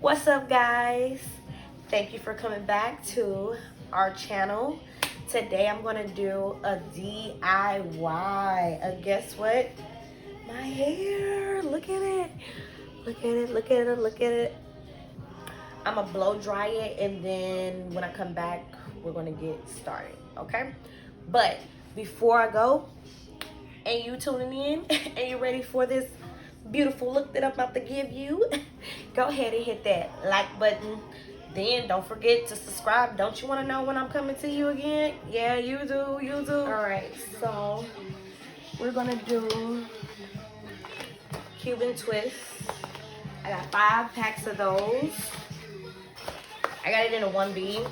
What's up, guys? Thank you for coming back to our channel. Today I'm gonna do a DIY. Guess what? My hair. Look at it. Look at it. Look at it. Look at it. I'm gonna blow dry it, and then when I come back, we're gonna get started. Okay? But before I go, and you tuning in, and you ready for this beautiful look that I'm about to give you, go ahead and hit that like button. Then don't forget to subscribe. Don't you want to know when I'm coming to you again? Yeah, you do, you do. All right, so we're gonna do Cuban twists. I got 5 packs of those. I got it in a 1B.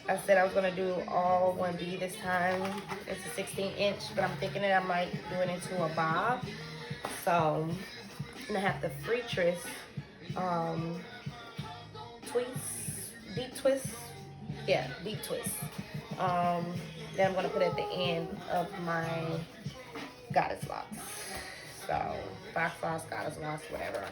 I said I was gonna do all 1B this time. It's a 16-inch, but I'm thinking that I might do it into a bob. So I'm gonna have the freetress deep twist. Yeah, deep twist. Then I'm gonna put at the end of my goddess locks. So box locks, goddess locks, whatever.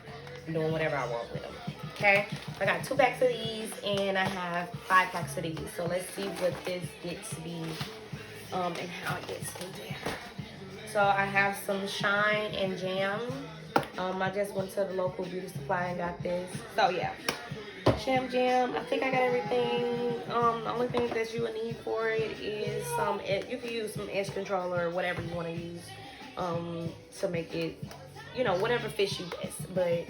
I'm doing whatever I want with them. Okay, I got 2 packs of these and I have 5 packs of these. So let's see what this gets to be and how it gets in there. So I have some shine and jam. I just went to the local beauty supply and got this. So yeah, jam. I think I got everything. The only thing that you would need for it is you can use some edge control or whatever you want to use to make it, you know, whatever fits you best. But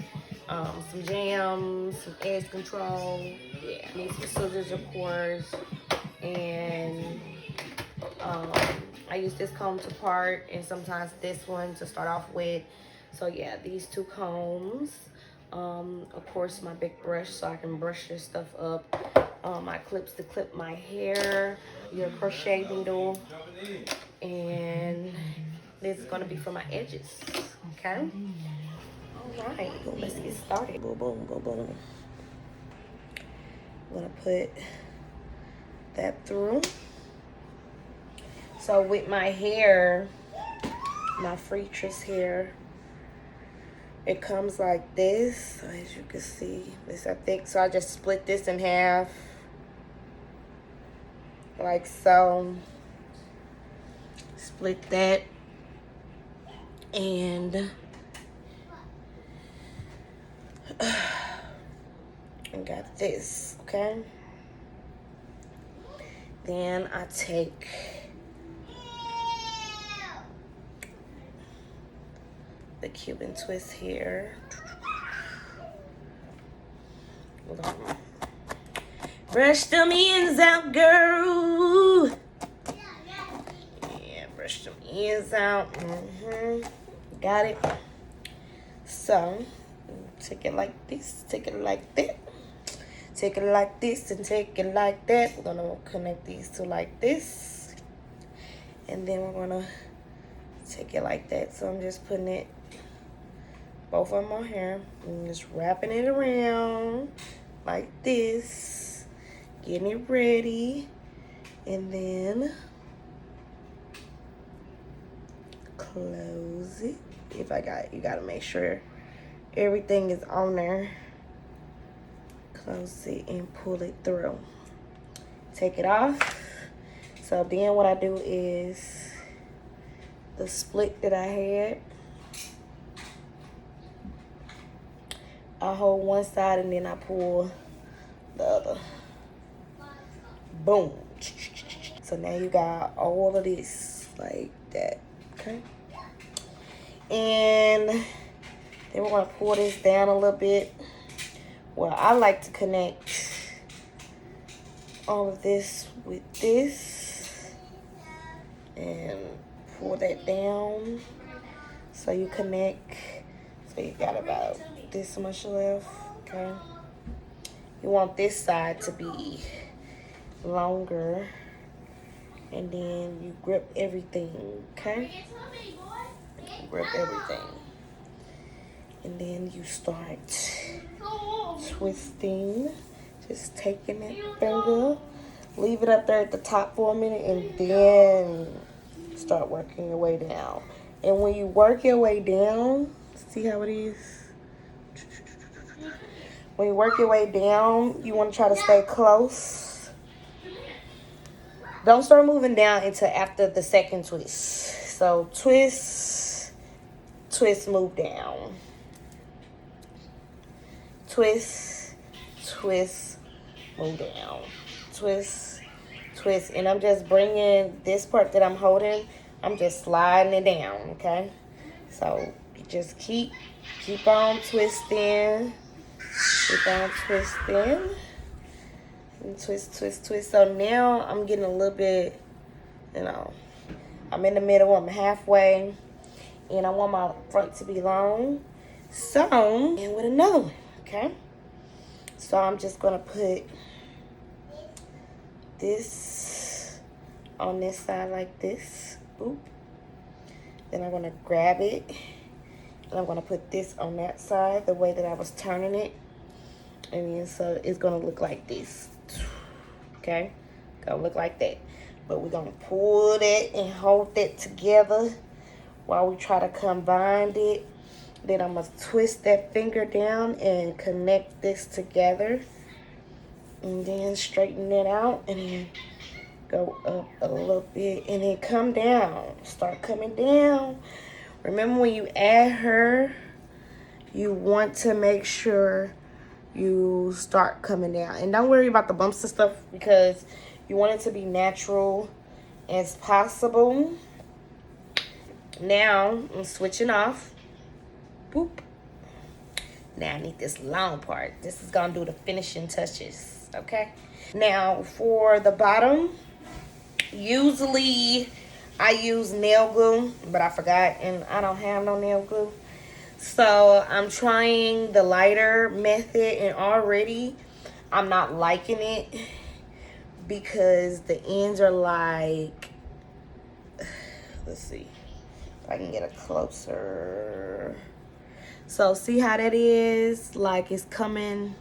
some jam, some edge control. Yeah, need some scissors, of course, and I use this comb to part and sometimes this one to start off with. So yeah, these 2 combs. Of course, my big brush so I can brush this stuff up. My clips to clip my hair, your crochet needle, and this is gonna be for my edges. Okay. All right, let's get started. Boom, boom, boom, boom. I'm gonna put that through. So with my hair, my freetress hair, it comes like this. So as you can see, it's a thick. So I just split this in half, like so. Split that, and I got this. Okay. Then I take the Cuban twist here. Brush them ends out, girl. Yeah, brush them ends out. Got it. So, take it like this, take it like that. Take it like this and take it like that. We're gonna connect these 2 like this. And then we're gonna take it like that. So I'm just putting it both of them on here and just wrapping it around like this, getting it ready, and then close it. You gotta make sure everything is on there. Close it and pull it through. Take it off. So then what I do is the split that I had, I hold one side and then I pull the other. Boom. So now you got all of this like that. Okay. And then we're gonna pull this down a little bit. Well, I like to connect all of this with this and pull that down so you connect. So you got about this much left. Okay. You want this side to be longer, and then you grip everything. Okay. Grip everything, and then you start twisting. Just taking that finger, leave it up there at the top for a minute, and then start working your way down. And when you work your way down, see how it is? When you work your way down, you want to try to stay close. Don't start moving down until after the second twist. So twist, twist, move down. Twist, twist, move down. Twist, twist. And I'm just bringing this part that I'm holding, I'm just sliding it down, okay? So you just keep on twisting. Keep on twisting. And twist, twist, twist. So now I'm getting a little bit, you know, I'm in the middle, I'm halfway, and I want my front to be long. So, and with another one, okay? So I'm just gonna put this on this side like this. Boop. Then I'm gonna grab it, and I'm gonna put this on that side the way that I was turning it. And then so it's gonna look like this. Okay? Gonna look like that. But we're gonna pull that and hold that together while we try to combine it. Then I'm gonna twist that finger down and connect this together. And then straighten it out and then go up a little bit and then come down. Start coming down. Remember, when you add her, you want to make sure you start coming down. And don't worry about the bumps and stuff, because you want it to be natural as possible. Now I'm switching off. Boop. Now I need this long part. This is gonna do the finishing touches, okay? Now for the bottom, usually I use nail glue, but I forgot and I don't have no nail glue. So I'm trying the lighter method, and already I'm not liking it because the ends are like, let's see if I can get a closer. So see how that is? Like it's coming,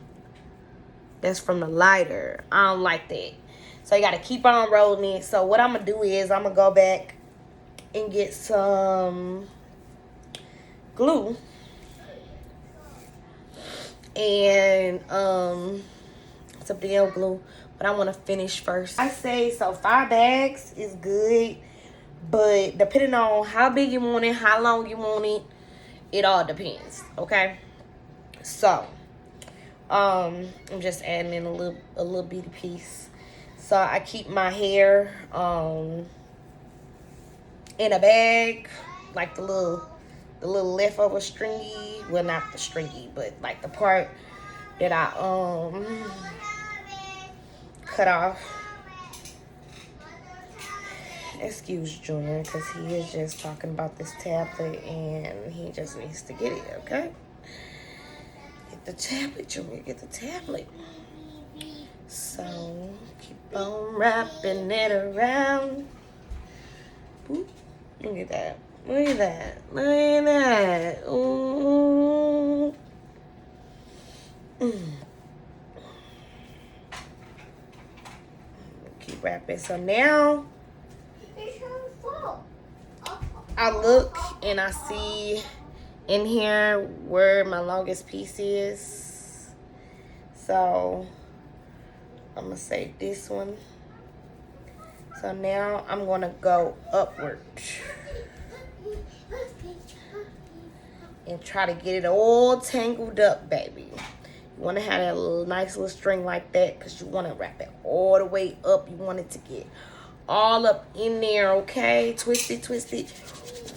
that's from the lighter. I don't like that. So you gotta keep on rolling it. So what I'm gonna do is I'm gonna go back and get some glue. And some nail glue, but I want to finish first. I say so 5 bags is good, but depending on how big you want it, how long you want it, it all depends. Okay, so I'm just adding in a little bitty piece. So I keep my hair in a bag, like the little leftover stringy, well, not the stringy, but like the part that I cut off. Excuse Junior, because he is just talking about this tablet and he just needs to get it, okay? Get the tablet, Junior, get the tablet. So keep on wrapping it around. Boop. Look at that. Look at that. Look at that. Ooh. Keep wrapping. So now I look and I see in here where my longest piece is. So I'm going to say this one. So now I'm going to go upward and try to get it all tangled up, baby. You want to have that little nice little string like that because you want to wrap it all the way up. You want it to get all up in there, okay? Twist it, twist it.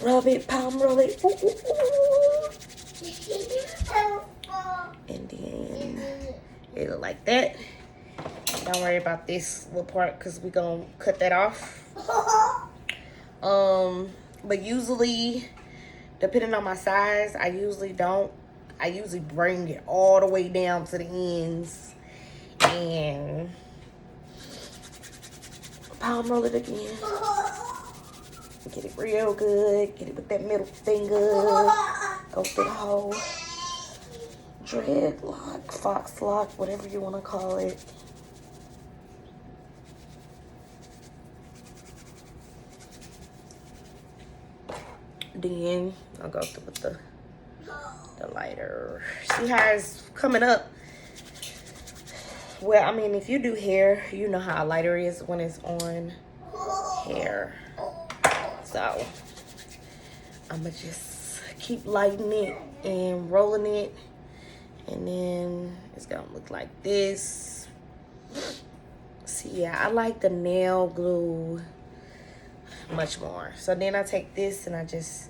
Rub it, palm roll it. Ooh, ooh, ooh. And then it look like that. Don't worry about this little part because we're going to cut that off. But usually, depending on my size, I usually bring it all the way down to the ends and palm roll it again. Get it real good. Get it with that middle finger. Go through the whole dreadlock, fox lock, whatever you want to call it. Then I'll go through with the lighter. See how it's coming up? Well, I mean, if you do hair, you know how lighter it is when it's on hair. So I'm gonna just keep lighting it and rolling it, and then it's gonna look like this. See, yeah, I like the nail glue much more. So then I take this and I just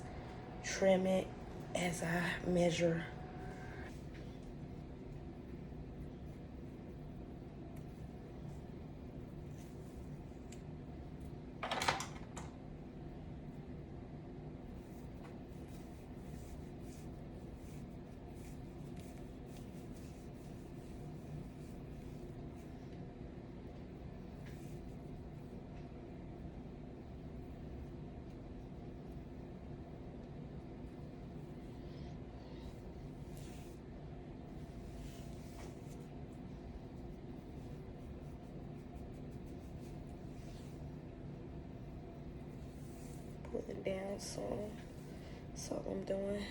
trim it as I measure. Pull it down some. That's all I'm doing.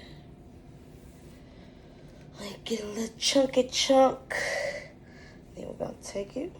Like, get a little chunky chunk. Then we're gonna take it.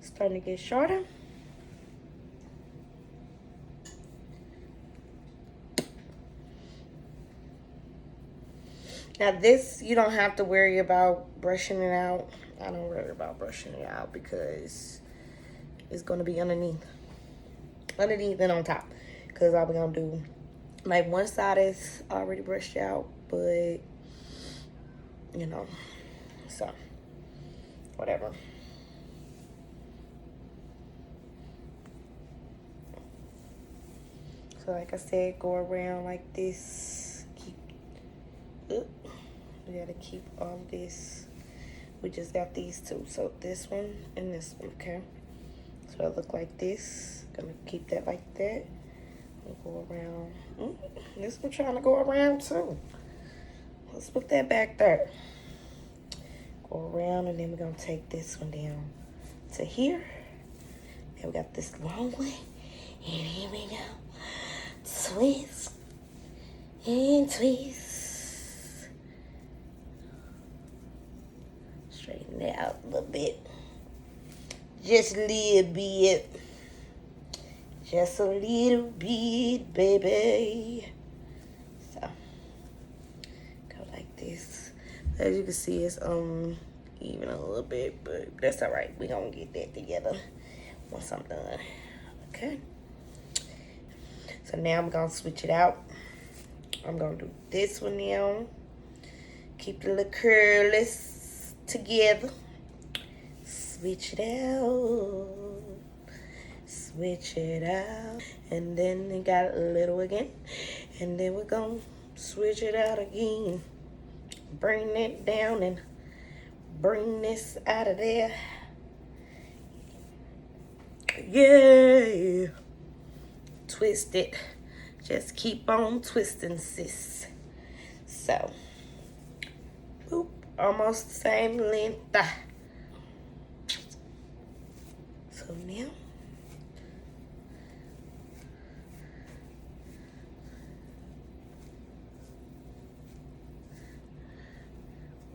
Starting to get shorter. Now this, you don't have to worry about brushing it out. I don't worry about brushing it out because it's gonna be underneath and on top. Cause all we're gonna do, like, one side is already brushed out, but you know, so whatever. So like I said, go around like this. We gotta keep all this. We just got these two, so this one and this one, okay? So I look like this. Gonna keep that like that. We'll go around. This one trying to go around too. Let's put that back there. Go around, and then we're gonna take this one down to here. Then we got this long one, and here we go. Twist and twist. Straighten it out a little bit. Just a little bit. Just a little bit, baby. So, go like this. As you can see, it's even a little bit, but that's all right. We're gonna get that together once I'm done. Okay. So now I'm gonna switch it out. I'm gonna do this one now. Keep the little curlies together. Switch it out. Switch it out. And then it got a little again. And then we're gonna switch it out again. Bring it down and bring this out of there. Yeah. Twist it. Just keep on twisting, sis. So, boop, almost the same length. So now,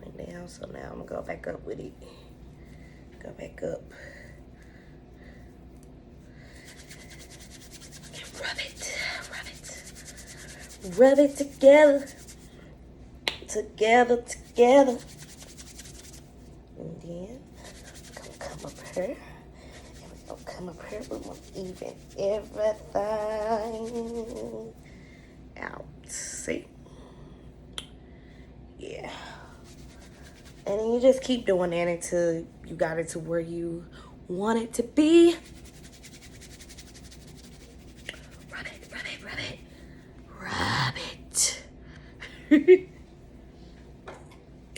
went down. So now I'm gonna go back up with it. Go back up. Rub it together, together. And then gonna come up here. And we're gonna come up here. We're gonna even everything out. See? Yeah. And then you just keep doing that until you got it to where you want it to be. Rub it, rub it, rub it. Rub it.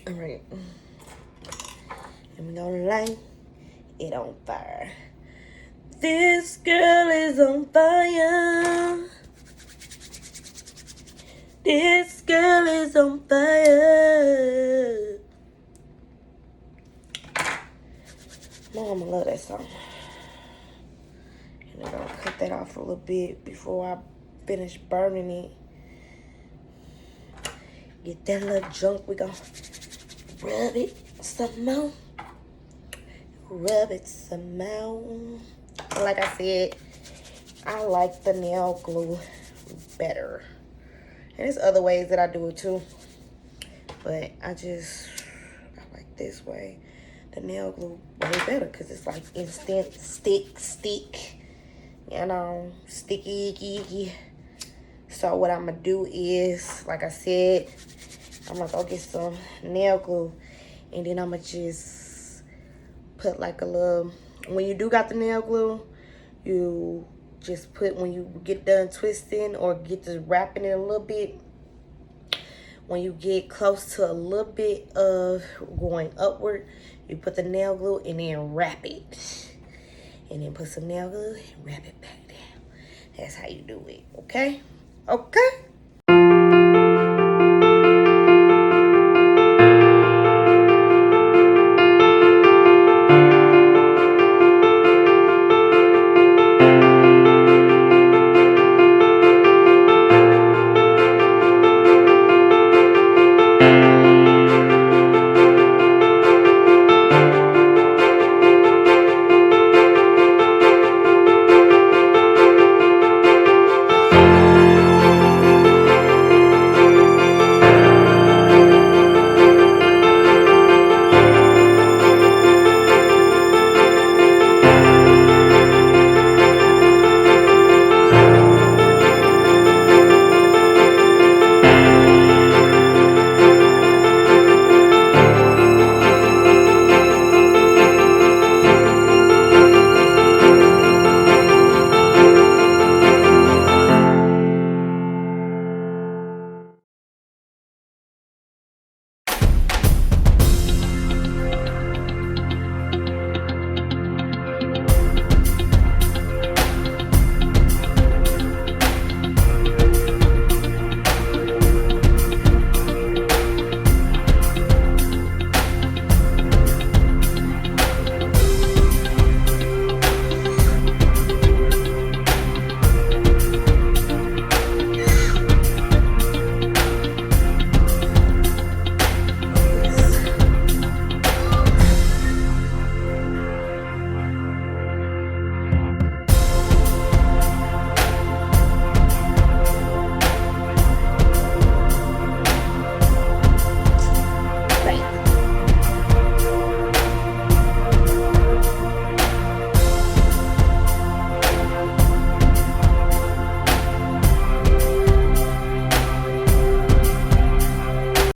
All right. And we're gonna light it on fire. This girl is on fire. This girl is on fire. Mama love that song. And I'm gonna cut that off a little bit before I finish burning it. Get that little junk. We gonna rub it some more. Rub it some more. Like I said, I like the nail glue better. And there's other ways that I do it too. But I like this way. The nail glue way better because it's like instant stick. You know, sticky. So what I'm going to do is, like I said, I'm going to go get some nail glue. And then I'm going to just put like a little, when you do got the nail glue, you just put, when you get done twisting or get to wrapping it a little bit, when you get close to a little bit of going upward, you put the nail glue and then wrap it. And then put some nail glue and wrap it back down. That's how you do it, okay? Okay?